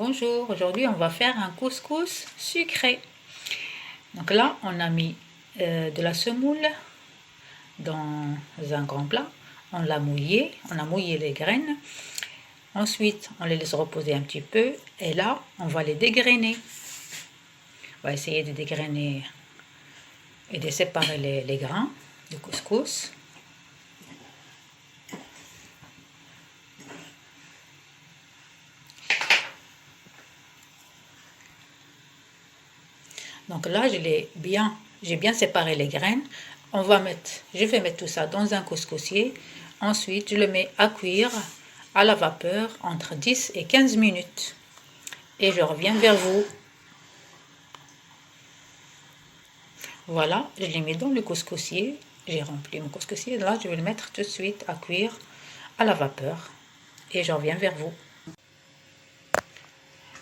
Bonjour, aujourd'hui on va faire un couscous sucré. Donc là on a mis de la semoule dans un grand plat. On l'a mouillé, on a mouillé les graines. Ensuite on les laisse reposer un petit peu et là on va les dégrainer. On va essayer de dégrainer et de séparer les grains de couscous. Donc là, j'ai bien séparé les graines. Je vais mettre tout ça dans un couscoussier. Ensuite, je le mets à cuire à la vapeur entre 10 et 15 minutes. Et je reviens vers vous. Voilà, je l'ai mis dans le couscoussier. J'ai rempli mon couscoussier. Là, je vais le mettre tout de suite à cuire à la vapeur. Et je reviens vers vous.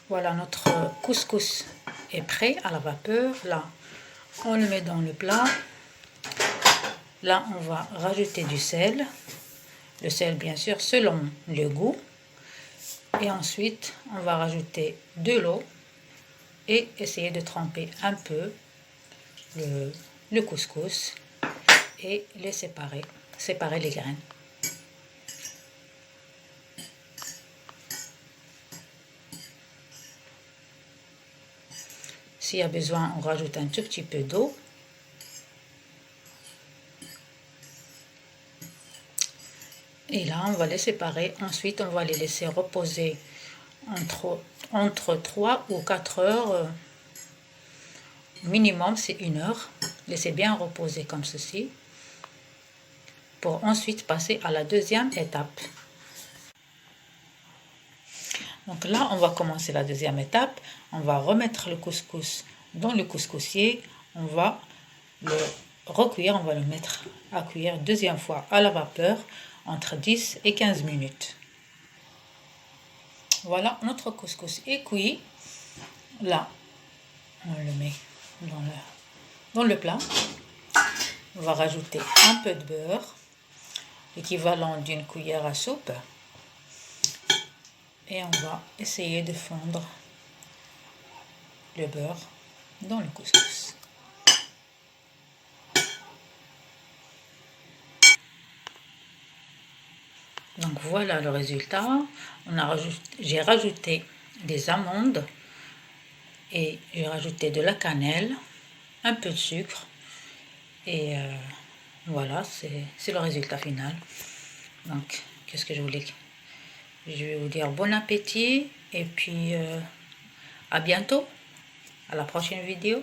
Voilà, notre couscous est prêt à la vapeur. Là, on le met dans le plat. Là, on va rajouter du sel. Le sel, bien sûr, selon le goût. Et ensuite, on va rajouter de l'eau et essayer de tremper un peu le couscous et les séparer les graines. S'il y a besoin, on rajoute un tout petit peu d'eau. Et là, on va les séparer. Ensuite, on va les laisser reposer entre 3 ou 4 heures. Minimum, c'est 1 heure. Laissez bien reposer comme ceci. Pour ensuite passer à la deuxième étape. Donc là, on va commencer la deuxième étape. On va remettre le couscous dans le couscoussier. On va le recuire, on va le mettre à cuire deuxième fois à la vapeur entre 10 et 15 minutes. Voilà, notre couscous est cuit. Là, on le met dans le plat. On va rajouter un peu de beurre, l'équivalent d'une cuillère à soupe. Et on va essayer de fondre le beurre dans le couscous. Donc voilà le résultat. J'ai rajouté des amandes et j'ai rajouté de la cannelle, un peu de sucre et voilà, c'est le résultat final. Donc qu'est-ce que je voulais? Je vais vous dire bon appétit et puis à bientôt, à la prochaine vidéo.